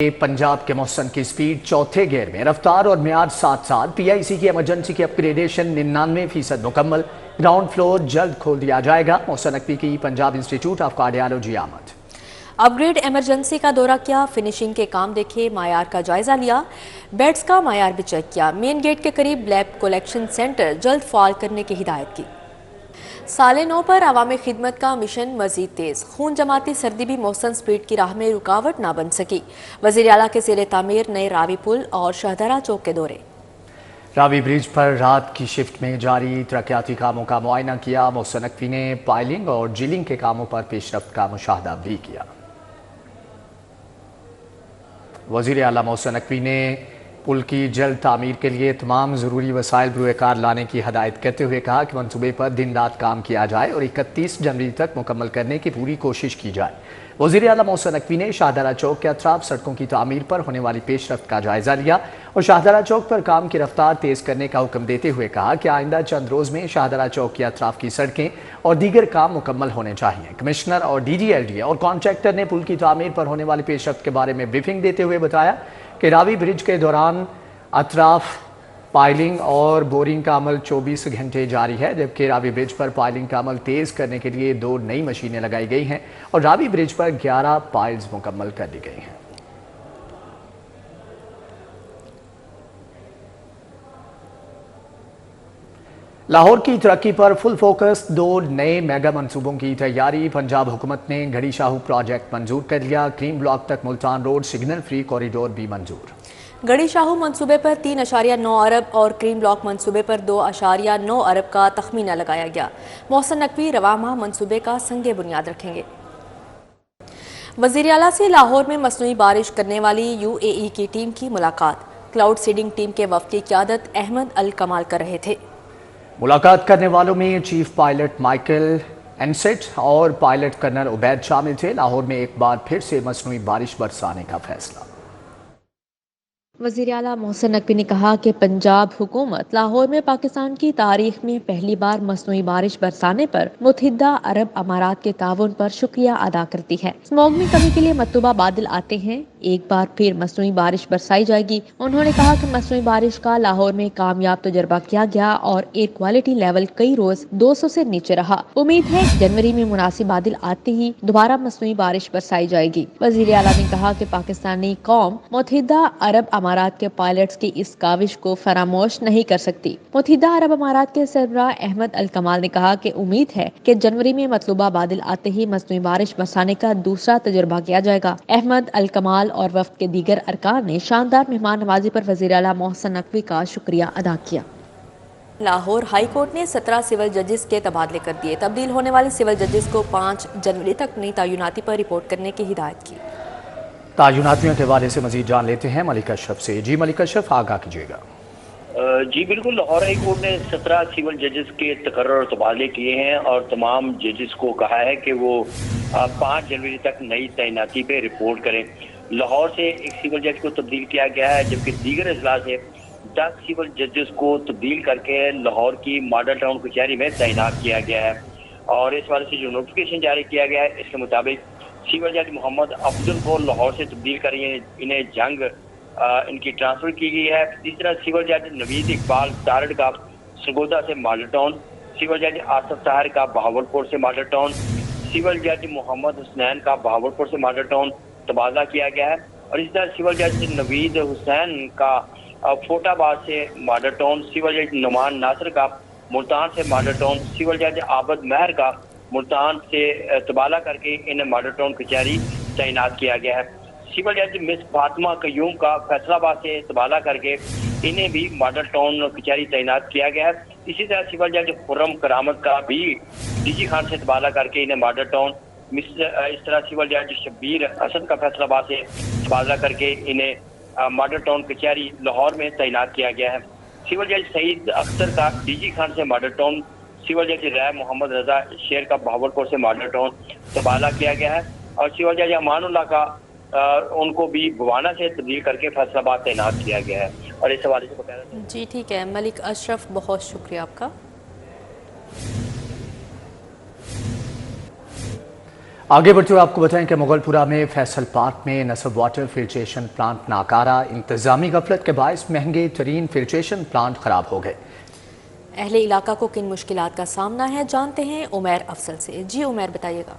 पंजाब के मौसम की स्पीड चौथे गियर में, रफ्तार और मियाद 7 साल। पीआईसी की एमरजेंसी की अपग्रेडेशन 99% मुकम्मल। ग्राउंड फ्लोर जल्द खोल दिया जाएगा। मौसम नकवी की पंजाब इंस्टीट्यूट ऑफ कार्डियोलॉजी आमद। अपग्रेड एमरजेंसी का दौरा किया, फिनिशिंग के काम देखे, मायार का जायजा लिया, बेड्स का मायार भी चेक किया। मेन गेट के करीब ब्लैक कलेक्शन सेंटर जल्द फाल करने की हिदायत की। साले 9 पर अवामी खिदमत का मिशन मजीद तेज। खून जमाती सर्दी भी मौसम स्पीड की राह में रुकावट ना बन सकी। वजीर आला के ज़ेरे तामीर नए रावी पुल और शाहदरा चौक के दौरे। रावी ब्रिज पर रात की शिफ्ट में जारी तरक्याती कामों का मुआयना किया। मौसम नकवी ने पाइलिंग और जिलिंग के कामों पर पेशरफ्त का मुशाहदा भी किया। वजीर आला मौसम नकवी ने पुल की जल्द तामीर के लिए तमाम ज़रूरी वसाइल बरूएकार लाने की हदायत करते हुए कहा कि मनसूबे पर दिन रात काम किया जाए और 31 जनवरी तक मुकम्मल करने की पूरी कोशिश की जाए। वज़ीर आला मौसम नकवी ने शाहदरा चौक के अतराफ सड़कों की तामीर पर होने वाली पेशरफ्त का जायजा लिया और शाहदरा चौक पर काम की रफ्तार तेज़ करने का हुक्म देते हुए कहा कि आइंदा चंद रोज़ में शाहदरा चौक के अतराफ की सड़कें और दीगर काम मुकम्मल होने चाहिए। कमिश्नर और DGLD और कॉन्ट्रैक्टर ने पुल की तामीर पर होने वाली पेशरफ्त के बारे में ब्रीफिंग देते हुए बताया कि रावी ब्रिज के दौरान अतराफ पाइलिंग और बोरिंग का अमल 24 घंटे जारी है, जबकि रावी ब्रिज पर पाइलिंग का अमल तेज़ करने के लिए 2 नई मशीनें लगाई गई हैं और रावी ब्रिज पर 11 पाइल्स मुकम्मल कर दी गई हैं। लाहौर की तरक्की पर फुल फोकस। 2 नए मेगा मंसूबों की तैयारी। पंजाब हुकूमत ने घड़ी शाहू प्रोजेक्ट मंजूर कर लिया। क्रीम ब्लॉक तक Multan road signal free corridor भी मंजूर। घड़ी शाहू मंसूबे पर 3.9 अरब और क्रीम ब्लॉक मंसूबे पर 2.9 अरब का तखमीना लगाया गया। मौसम नकवी रवा माह मंसूबे का संगे बुनियाद रखेंगे। वज़ीर आला से लाहौर में मसनूई बारिश करने वाली UAE की टीम की मुलाकात। क्लाउड सीडिंग टीम के वफ़द की क़यादत अहमद अल कमाल कर रहे थे। मुलाकात करने वालों में चीफ पायलट माइकल एनसेट और पायलट कर्नल उबैद शामिल थे। लाहौर में एक बार फिर से मसनूई बारिश बरसाने का फैसला। वज़ीर आला मोहसिन नकवी ने कहा कि पंजाब हुकूमत लाहौर में पाकिस्तान की तारीख में पहली बार मसनूई बारिश बरसाने पर मुत्तहिदा अरब अमारात के ताउन पर शुक्रिया अदा करती है। स्मॉग में कमी के लिए मतलूबा बादल आते हैं, एक बार फिर मसनूई बारिश बरसाई जाएगी। उन्होंने कहा कि मसनूई बारिश का लाहौर में कामयाब तजुर्बा किया गया और एयर क्वालिटी लेवल कई रोज 200 से नीचे रहा। उम्मीद है जनवरी में मुनासिब बादल आते ही दोबारा मसनूई बारिश बरसाई जाएगी। वज़ीर आला ने कहा कि पाकिस्तानी कौम मुत्तहिदा अरब अमारात के पायलट्स की इस काविश को फरामोश नहीं कर सकती। मुत्तहिदा अरब अमारात के सरबराह अहमद अल कमाल ने कहा कि उम्मीद है कि जनवरी में मतलूबा बादल आते ही मसनूई बारिश बरसाने का दूसरा तजुर्बा किया जाएगा। अहमद अल कमाल और वफ्द के दीगर अरकान ने शानदार मेहमान नवाजी पर वज़ीर आला मोहसिन नकवी का शुक्रिया अदा किया। लाहौर हाई कोर्ट ने 17 सिविल जजेस के तबादले कर दिए। तब्दील होने वाले सिविल जजेस को 5 जनवरी तक नई तयनाती पर रिपोर्ट करने की हिदायत की। तयनातियों के हवाले से मजीद जान लेते हैं मलिक अशरफ से। जी मलिक अशरफ, आगाह कीजिएगा। जी बिल्कुल, लाहौर हाई कोर्ट ने 17 सिविल जजेस के तकर्रर और तबादले किए हैं और तमाम जजेस को कहा है कि वो 5 जनवरी तक नई तैनाती पे रिपोर्ट करें। लाहौर से एक सिविल जज को तब्दील किया गया है, जबकि दीगर अजला से 10 सिविल जजेस को तब्दील करके लाहौर की मॉडल टाउन कचहरी में तैनात किया गया है। और इस बारे से जो नोटिफिकेशन जारी किया गया है, इसके मुताबिक सिविल जज मोहम्मद अफजल को लाहौर से तब्दील कर इन्हें जंग इनकी ट्रांसफर की गई है। इस तरह सिविल जज नवीद इकबाल तारड़ का सरगोदा से मॉडल टाउन, सिविल जज आसफ ताहिर का बहावलपुर से मॉडल टाउन, सिविल जज मोहम्मद हुसैन का बहावलपुर से मॉडल टाउन तबादला किया गया है। और इस तरह सिविल जज नवीद हुसैन का फोटाबाद से मॉडल टाउन, सिविल जज नुमान नासिर का मुल्तान से मॉडल टाउन, सिविल जज आबद महर का मुल्तान से तबादला करके इन्हें मॉडल टाउन कचहरी तैनात किया गया है। सिविल जज मिस फातिमा कयूम का फैसलाबाद से तबादला करके इन्हें भी मॉडल टाउन कचहरी तैनात किया गया है। इसी तरह सिविल जज खुर्रम करामत का भी डीजी खान से तबादला करके इन्हें मॉडल टाउन, इस तरह सिविल जज शब्बीर असद का फैसलाबाद से तबादला करके इन्हें मॉडल टाउन कचहरी लाहौर में तैनात किया गया है। सिविल जज सईद अख्तर का डीजी खान से मॉडल टाउन, सिविल जज रैब मोहम्मद रजा शेर का बहावलपुर से मॉडल टाउन तबादला किया गया है। और सिविल जज अमानुल्लाह का उनको भी बवाना से तब्दील करके फैसलाबाद तैनात किया गया है। और इस हवाले से बताया। जी ठीक है मलिक अशरफ, बहुत शुक्रिया आपका। आगे बढ़ते हुए आपको बताएं कि मुगलपुरा में फैसल पार्क में नसब वाटर फिल्ट्रेशन प्लांट नाकारा, इंतजामी गफलत के बायस महंगे तरीन फिल्ट्रेशन प्लांट खराब हो गए। अहले इलाका को किन मुश्किलात का सामना है, जानते हैं उमैर अफसल से। जी उमैर, बताइएगा।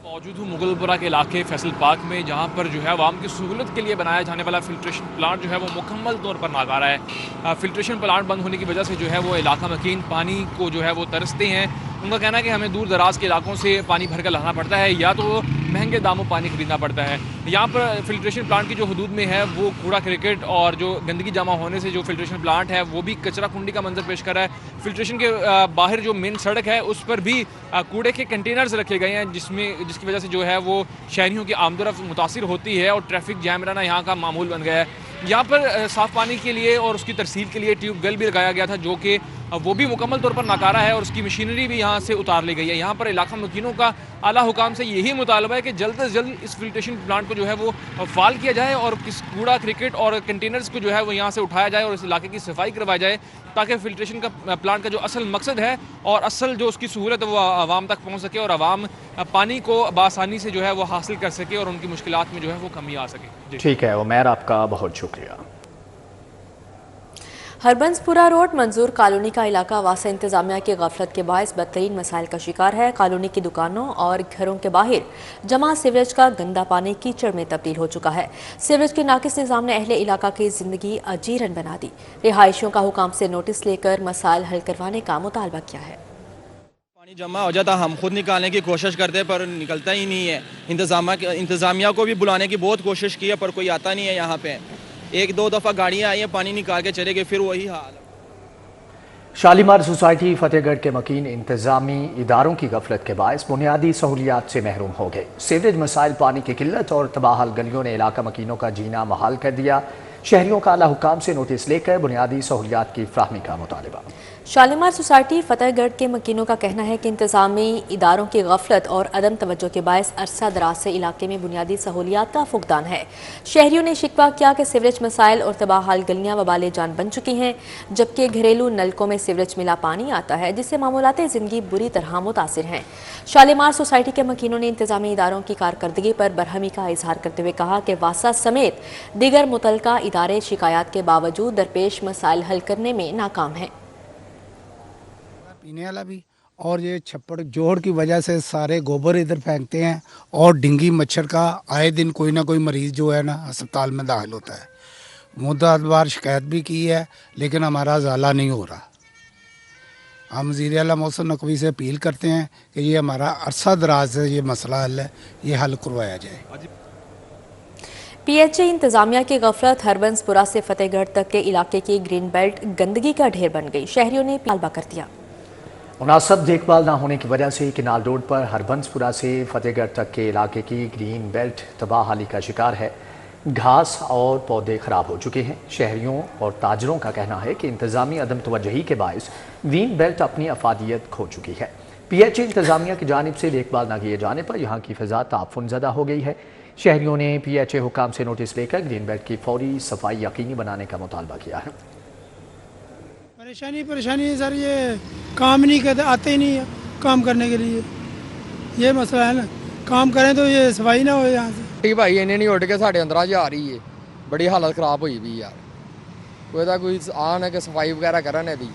मौजूद हूँ मुगलपुरा के इलाके फैसल पार्क में, जहाँ पर जो है आवाम की सहूलत के लिए बनाया जाने वाला फिल्ट्रेशन प्लांट जो है वो मुकम्मल तौर पर नाकारा है। फिल्ट्रेशन प्लांट बंद होने की वजह से जो है वो इलाका मकीन पानी को जो है वो तरसते हैं। उनका कहना है कि हमें दूर दराज के इलाकों से पानी भर कर लाना पड़ता है या तो महंगे दामों पानी खरीदना पड़ता है। यहाँ पर फिल्ट्रेशन प्लांट की जो हदूद में है वो कूड़ा क्रिकेट और जो गंदगी जमा होने से जो फिल्ट्रेशन प्लांट है वो भी कचरा कुंडी का मंजर पेश कर रहा है। फिल्ट्रेशन के बाहर जो मेन सड़क है उस पर भी कूड़े के कंटेनर्स रखे गए हैं, जिसकी वजह से जो है वो शहरियों की आमदोरफ्त मुतासिर होती है और ट्रैफिक जैम रहना यहाँ का मामूल बन गया है। यहाँ पर साफ़ पानी के लिए और उसकी तरसील के लिए ट्यूबवेल भी लगाया गया था, जो कि वो भी मुकम्मल तौर पर नाकारा है और उसकी मशीनरी भी यहाँ से उतार ली गई है। यहाँ पर इलाका मकीनों का आला हुकाम से यही मुतालबा है कि जल्द से जल्द इस फिल्ट्रेशन प्लांट को जो है वो फाल किया जाए और किस कूड़ा क्रिकेट और कंटेनर्स को जो है वो यहाँ से उठाया जाए और इस इलाके की सफाई करवाई जाए, ताकि फिल्ट्रेशन का प्लांट का जो असल मकसद है और असल जो उसकी सहूलत है वो आवाम तक पहुँच सके और आवाम पानी को बआसानी से जो है वो हासिल कर सके और उनकी मुश्किलात में जो है वो कमी आ सके। ठीक है उमैर, आपका बहुत शुक्रिया। हरबंसपुरा रोड मंजूर कॉलोनी का इलाका वासा इंतजामिया की गफलत के बायस बदतरीन मसाइल का शिकार है। कॉलोनी की दुकानों और घरों के बाहर जमा सीवरेज का गंदा पानी कीचड़ में तब्दील हो चुका है। सीवरेज के नाकिस निज़ाम ने अहले इलाका की जिंदगी अजीरन बना दी। रिहायशियों का हुकाम से नोटिस लेकर मसाइल हल करवाने का मुतालबा किया है। पानी जमा हो जाता, हम खुद निकालने की कोशिश करते पर निकलता ही नहीं है। इंतजामिया को भी बुलाने की बहुत कोशिश की है पर कोई आता नहीं है। यहाँ पे एक दो दफ़ा गाड़ियाँ आई हैं, पानी निकाल के चले गए, फिर वही हाल। शालीमार सोसाइटी फतेहगढ़ के मकीन इंतजामी इदारों की गफलत के बायस बुनियादी सहूलियात से महरूम हो गए। सीवरेज मसाइल, पानी की किल्लत और तबाहल गलियों ने इलाका मकीनों का जीना महाल कर दिया। शहरियों का आला हुकाम से नोटिस लेकर बुनियादी सहूलियात की फ्राहमी का मुतालबा। शालीमार सोसाइटी फतेहगढ़ के मकीनों का कहना है कि इंतजामी इदारों की गफलत और अदम तवज्जो के बायस अरसा दराज से इलाके में बुनियादी सहूलियात का फुकदान है। शहरियों ने शिकवा किया कि सीवरेज मसाइल और तबाहाल गलियां वबाले जान बन चुकी हैं, जबकि घरेलू नलकों में सीवरेज मिला पानी आता है, जिससे मामूलात ज़िंदगी बुरी तरह मुतासिर हैं। शालीमार सोसाइटी के मकीनों ने इंतजामी इदारों की कारकर्दगी पर बरहमी का इजहार करते हुए कहा कि वासा समेत दीगर मुतलका इदारे शिकायत के बावजूद दरपेश मसाइल हल करने में नाकाम हैं। पीने वाला भी और ये छप्पड़ जोड़ की वजह से सारे गोबर इधर फेंकते हैं और डेंगू मच्छर का आए दिन कोई ना कोई मरीज़ जो है ना अस्पताल में दाखिल होता है। मुद्दाबार शिकायत भी की है लेकिन हमारा ज़ाला नहीं हो रहा। हम वज़ीर आला मोहसिन नकवी से अपील करते हैं कि ये हमारा अरसा दराज से ये मसला हल है, ये हल करवाया जाए। PHA इंतजामिया की गफलत हरबंसपुरा से फतेहगढ़ तक के इलाके की ग्रीन बेल्ट गंदगी का ढेर बन गई। शहरियों ने मुतालबा कर दिया। मुनासिब देखभाल न होने की वजह से किनाल रोड पर हरबंसपुरा से फतेहगढ़ तक के इलाके की ग्रीन बेल्ट तबाहाली का शिकार है। घास और पौधे खराब हो चुके हैं। शहरियों और ताजरों का कहना है कि इंतजामी अदम तवज्जुही के बायस ग्रीन बेल्ट अपनी अफादियत खो चुकी है। PHA इंतजामिया की जानिब से देखभाल न किए जाने पर यहाँ की फ़िज़ा ताफुनज़दा हो गई है। शहरियों ने PHA हुकाम से नोटिस लेकर ग्रीन बेल्ट की फौरी सफाई यकीनी बनाने का मुतालबा किया है। परेशानी है सर, ये काम नहीं करते, आते ही नहीं है काम करने के लिए। ये मसला है ना, काम करें तो ये सफाई ना हो यहाँ से। ठीक भाई, इन्हें नहीं उठ के साढ़े अंदर जा रही है, बड़ी हालत खराब हुई भी यार। कोई आन है कि सफाई वगैरह करने दी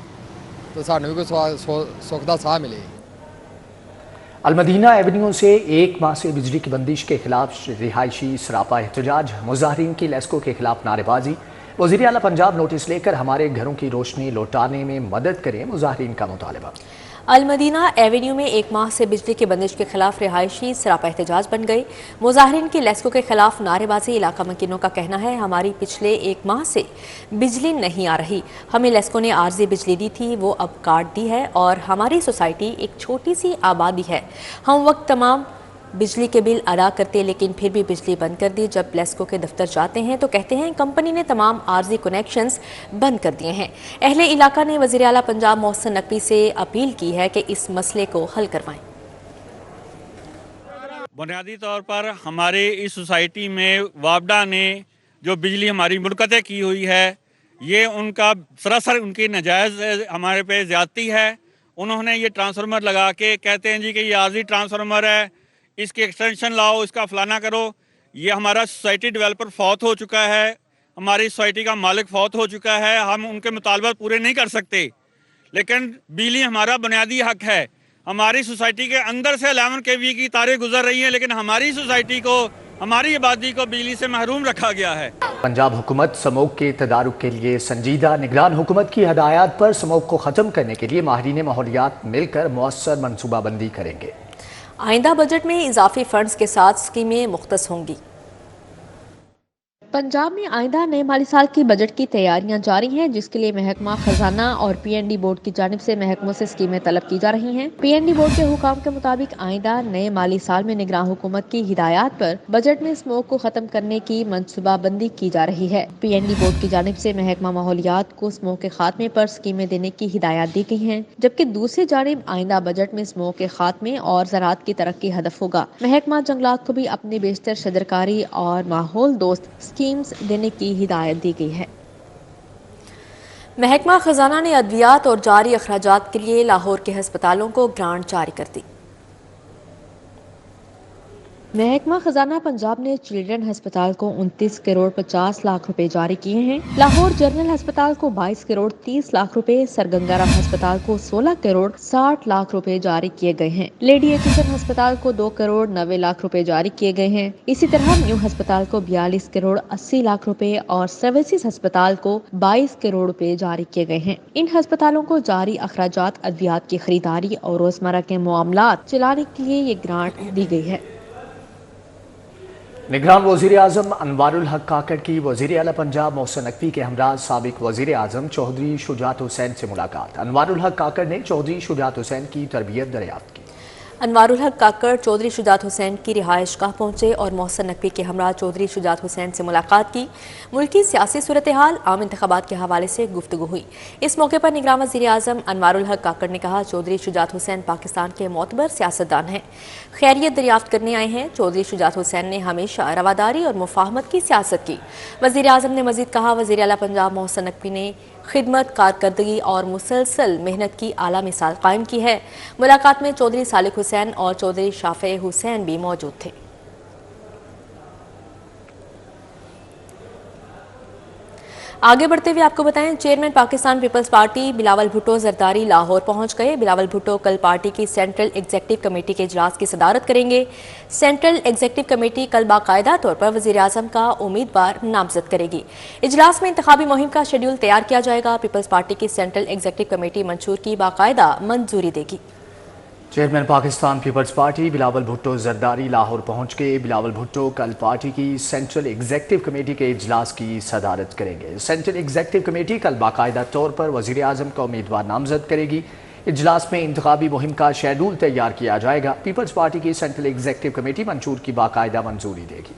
तो सानू भी कोई सुख दा साह मिले। अलमदीना एवेन्यू से एक माह से बिजली की बंदिश के खिलाफ रिहायशी सरापा एहतजाज, मुजाहिरीन की लेस्को के खिलाफ नारेबाजी। वज़ीर आला पंजाब नोटिस लेकर हमारे घरों की रोशनी लौटाने में मदद करें, मुजाहिरीन का मुतालबा। अलमदीना एवेन्यू में एक माह से बिजली की बंदिश के खिलाफ रिहायशी सरापा एहतजाज बन गई। मुजाहिरीन की लेस्को के खिलाफ नारेबाजी। इलाका मकीनों का कहना है हमारी पिछले एक माह से बिजली नहीं आ रही, हमें लेस्को ने आर्जी बिजली दी थी, वो अब काट दी है और हमारी सोसाइटी एक छोटी सी आबादी है। हम वक्त तमाम बिजली के बिल अदा करते लेकिन फिर भी बिजली बंद कर दी। जब लेस्को के दफ्तर जाते हैं तो कहते हैं कंपनी ने तमाम आर्जी कनेक्शंस बंद कर दिए हैं। अहले इलाका ने वज़ीर आला पंजाब मोहसिन नकवी से अपील की है कि इस मसले को हल करवाएं। बुनियादी तौर पर हमारे इस सोसाइटी में वापडा ने जो बिजली हमारी मुनक़ते की हुई है, ये उनका सरासर उनकी नाजायज़ हमारे पे ज़्यादती है उन्होंने ये ट्रांसफार्मर लगा के कहते हैं जी कि ये आर्जी ट्रांसफार्मर है, इसकी एक्सटेंशन लाओ, इसका फलाना करो। ये हमारा सोसाइटी डेवलपर फौत हो चुका है, हमारी सोसाइटी का मालिक फौत हो चुका है, हम उनके मुतालबात पूरे नहीं कर सकते। लेकिन बिजली हमारा बुनियादी हक है। हमारी सोसाइटी के अंदर से 11 kV की तारें गुजर रही हैं, लेकिन हमारी सोसाइटी को, हमारी आबादी को बिजली से महरूम रखा गया है। पंजाब हुकूमत स्मोक के तदारुक के लिए संजीदा। निगरान हुकूमत की हदायत पर स्मोक को ख़त्म करने के लिए माहिरीन माहौलियात मिलकर मौसर मनसूबाबंदी करेंगे। आइंदा बजट में इजाफी फंड्स के साथ स्कीमें मुख्तस होंगी। पंजाब में आइंदा नए माली साल की बजट की तैयारियां जारी हैं, जिसके लिए महकमा खजाना और पीएनडी बोर्ड की जानिब से महकमों से स्कीमें तलब की जा रही हैं। पीएनडी बोर्ड के हुकाम के मुताबिक आइंदा नए माली साल में निगरान हुकूमत की हिदायत पर बजट में स्मोक को खत्म करने की मनसूबाबंदी की जा रही है। पीएनडी बोर्ड की जानिब से महकमा माहौलियात को स्मोक के खात्मे पर स्कीमें देने की हिदायत दी गई हैं, जबकि दूसरी जानिब आइंदा बजट में स्मोक के खात्मे और ज़राअत की तरक्की हदफ होगा। महकमा जंगलात को भी अपनी बेशतर शजरकारी और माहौल दोस्त स्कीम्स देने की हिदायत दी गई है। महकमा खजाना ने अद्वियात और जारी अखराजात के लिए लाहौर के हस्पतालों को ग्रांट जारी कर दी। महकमा खजाना पंजाब ने चिल्ड्रन हस्पताल को 29 करोड़ 50 लाख रुपए जारी किए हैं। लाहौर जनरल हस्पताल को 22 करोड़ 30 लाख रुपए, सरगंगाराम हस्पताल को 16 करोड़ 60 लाख रुपए जारी किए गए हैं। लेडी एचिसन हस्पताल को 2 करोड़ 90 लाख रुपए जारी किए गए हैं। इसी तरह न्यू हस्पताल को 42 करोड़ 80 लाख रुपए और सर्विसेज हस्पताल को 22 करोड़ रुपए जारी किए गए हैं। इन हस्पतालों को जारी अखराजात, अद्वियात की खरीदारी और रोजमर्रा के मामलात चलाने के लिए ये ग्रांट दी गई है। निगरान वज़ीर आज़म अनवारुल हक काकड़ की वज़ीर आला पंजाब मोहसिन नकवी के हमरा साबिक वज़ीर आज़म चौधरी शुजात हुसैन से मुलाकात। अनवारुल हक काकड़ ने चौधरी शुजात हुसैन की तरबियत दरियाफ्त की। अनवारुल हक काकड़ चौधरी शुजात हुसैन की रिहाइश गाह पहुंचे और मोहसिन नकवी के हमरा चौधरी शुजात हुसैन से मुलाकात की। मुल्की सियासी सूरत हाल, आम इंतखाबात के हवाले से गुफ्तगू हुई। इस मौके पर निगरान वज़ीर आज़म अनवारुल हक काकड़ ने कहा, चौधरी शुजात हुसैन पाकिस्तान के मोतबर सियासतदान हैं, खैरियत दरियाफ्त करने आए हैं। चौधरी शुजात हुसैन ने हमेशा रवादारी और मुफाहमत की सियासत की। वज़ीर आज़म ने मज़ीद कहा, वज़ीर आला पंजाब मोहसिन नकवी ने खिदमत, कारकर्दगी और मुसलसल मेहनत की आला मिसाल कायम की है। मुलाकात में चौधरी सालिक हुसैन और चौधरी शाफे हुसैन भी मौजूद थे। आगे बढ़ते हुए आपको बताएं, chairman Pakistan peoples party Bilawal Bhutto Zardari Lahore पहुंच गए। बिलावल भुट्टो कल पार्टी की सेंट्रल एग्जीक्यूटिव कमेटी के इजलास की सदारत करेंगे। सेंट्रल एग्जीक्यूटिव कमेटी कल बाकायदा तौर पर वज़ीर आज़म का उम्मीदवार नामजद करेगी। इजलास में इंतखाबी मुहिम का शेड्यूल तैयार किया जाएगा। पीपल्स पार्टी की सेंट्रल एग्जीक्यूटिव कमेटी मंशूर की बाकायदा मंजूरी देगी। Chairman Pakistan peoples party Bilawal Bhutto Zardari Lahore पहुंच गए। बिलावल भुट्टो कल पार्टी की सेंट्रल एग्जीक्यूटिव कमेटी के इजलास की सदारत करेंगे। सेंट्रल एग्जीक्यूटिव कमेटी कल बाकायदा तौर पर वज़ीर आज़म का उम्मीदवार नामजद करेगी। इजलास में इंतखाबी मुहिम का शेड्यूल तैयार किया जाएगा। पीपल्स पार्टी की सेंट्रल एग्जीक्यूटिव कमेटी मंशूर की बाकायदा मंजूरी देगी।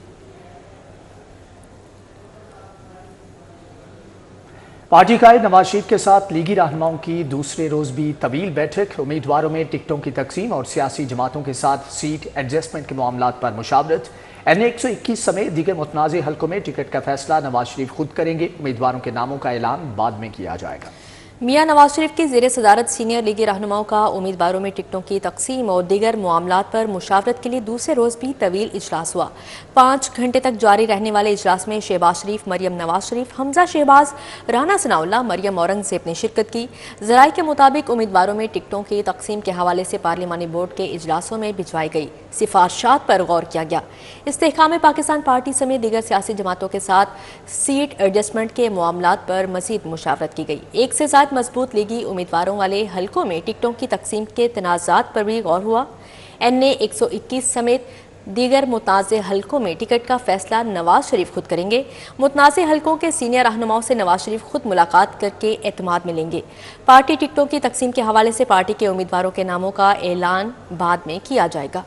पार्टी कायद नवाज शरीफ के साथ लीगी रहनुमाओं की दूसरे रोज भी तवील बैठक। उम्मीदवारों में टिकटों की तकसीम और सियासी जमातों के साथ सीट एडजस्टमेंट के मामलात पर मुशावरत। NA 121 समेत दीगर मुतनाज़ हल्कों में टिकट का फैसला नवाज शरीफ खुद करेंगे। उम्मीदवारों के नामों का ऐलान बाद में किया जाएगा। मियां नवाज शरीफ की ज़ेर सदारत सीनियर लीगी रहनुमाओं का उम्मीदवारों में टिकटों की तकसीम और दीगर मामलात पर मुशावरत के लिए दूसरे रोज़ भी तवील इजलास हुआ। 5 घंटे तक जारी रहने वाले इजलास में शहबाज शरीफ, मरियम नवाज शरीफ, हमजा शहबाज, राना सनाउल्लाह, मरियम औरंगजेब ने शिरकत की। ज़राए के मुताबिक उम्मीदवारों में टिकटों की तकसीम के हवाले से पार्लिमानी बोर्ड के इजलासों में भिजवाई गई सिफारशात पर गौर किया गया। इस्तेहकाम पाकिस्तान पार्टी समेत दीगर सियासी जमातों के साथ सीट एडजस्टमेंट के मामलात पर मजीद मुशावरत की गई। एक से ज़्यादा मजबूत लीगी उम्मीदवारों वाले हलकों में टिकटों की तकसीम के तनाज़ात पर भी गौर हुआ। NA 121 समेत दीगर मुतनाज़ हलकों में टिकट का फैसला नवाज शरीफ खुद करेंगे। मुतनाज़ हलकों के सीनियर रहनुमाओं से नवाज शरीफ खुद मुलाकात करके एतमाद मिलेंगे। पार्टी टिकटों की तकसीम के हवाले से पार्टी के उम्मीदवारों के नामों का ऐलान बाद में किया जाएगा।